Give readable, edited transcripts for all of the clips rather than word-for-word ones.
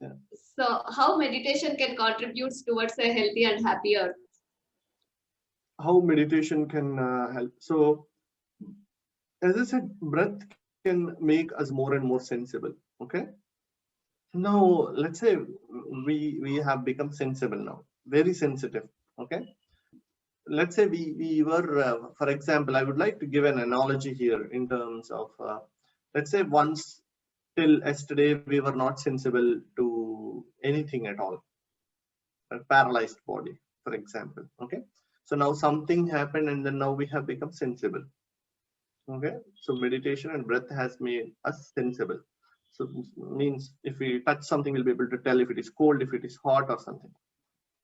Yeah. So how meditation can contribute towards a healthy and happier? How meditation can help. So, as I said, breath can make us more and more sensible. Okay. Now, let's say we have become sensible now, very sensitive. Okay. Let's say we were, for example, I would like to give an analogy here in terms of, let's say once till yesterday we were not sensible to anything at all, a paralyzed body, for example. Okay. So now something happened and then now we have become sensible. Okay. So meditation and breath has made us sensible. So means if we touch something, we'll be able to tell if it is cold, if it is hot or something.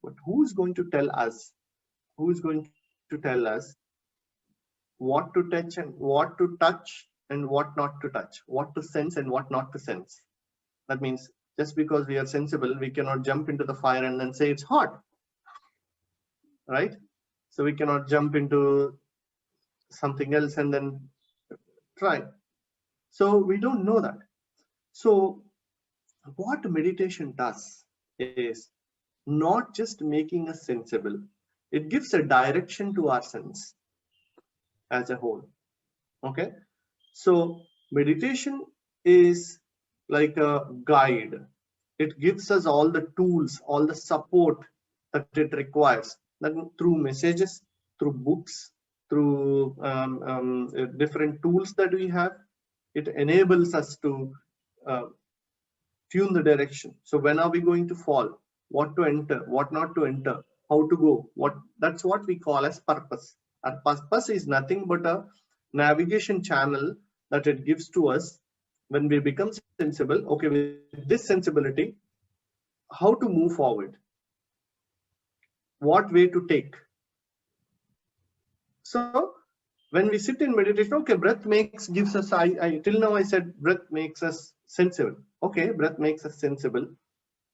But who is going to tell us? Who is going to tell us what to touch and what to touch and what not to touch, what to sense and what not to sense? That means just because we are sensible, we cannot jump into the fire and then say it's hot, right? So we cannot jump into something else and then try. So we don't know that. So what meditation does is not just making us sensible, it gives a direction to our sense as a whole. Okay. So meditation is like a guide. It gives us all the tools, all the support that it requires. That through messages, through books, through different tools that we have, it enables us to uh, tune the direction. So when are we going to fall? What to enter? What not to enter? How to go? What? That's what we call as purpose. Our purpose is nothing but a navigation channel that it gives to us when we become sensible. Okay, with this sensibility, how to move forward? What way to take? So when we sit in meditation, okay, breath gives us. Till now I said breath makes us sensible. Okay, breath makes us sensible.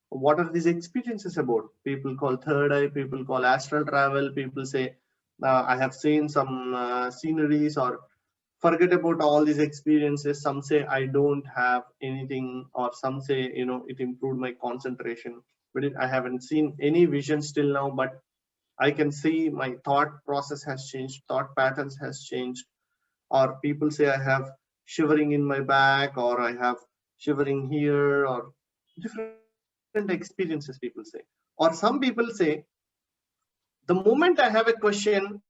What are these experiences about? People call third eye, people call astral travel, people say I have seen some sceneries, or forget about all these experiences. Some say I don't have anything, or some say it improved my concentration, but I haven't seen any visions till now, but I can see my thought process has changed, thought patterns has changed. Or people say I have shivering in my back, or I have shivering here, or different experiences people say. Or some people say the moment I have a question,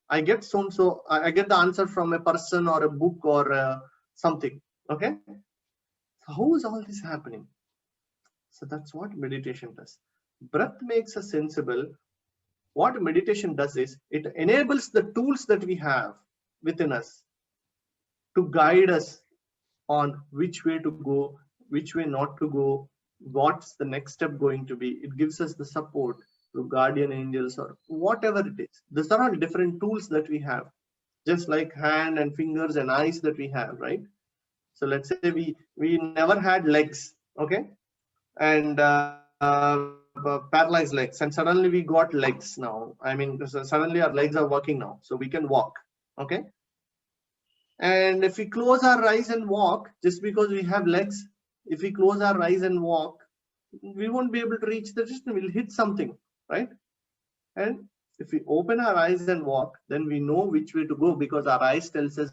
I get so I get the answer from a person or a book or something. Okay, so how is all this happening? So that's what meditation does. Breath makes us sensible. What meditation does is it enables the tools that we have within us to guide us on which way to go, which way not to go, what's the next step going to be. It gives us the support through guardian angels or whatever it is. These are all different tools that we have, just like hand and fingers and eyes that we have, right? So let's say we never had legs, okay, and paralyzed legs, and suddenly we got legs now. I mean, so suddenly our legs are working now, so we can walk, okay. And if we close our eyes and walk, just because we have legs, if we close our eyes and walk, we won't be able to reach the distance. We'll hit something, right? And if we open our eyes and walk, then we know which way to go, because our eyes tells us,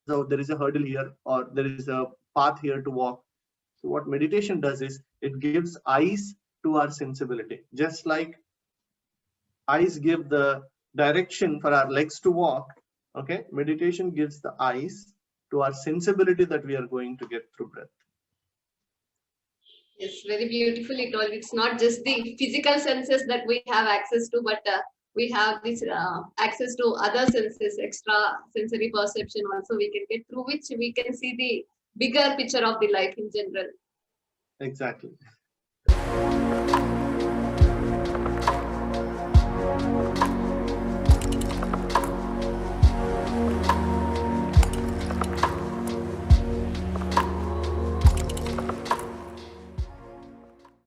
oh, there is a hurdle here, or there is a path here to walk. So what meditation does is it gives eyes to our sensibility. Just like eyes give the direction for our legs to walk, okay, meditation gives the eyes to our sensibility that we are going to get through breath. Yes, very beautifully told. It's not just the physical senses that we have access to, but we have this access to other senses, extra sensory perception also we can get, through which we can see the bigger picture of the life in general. Exactly.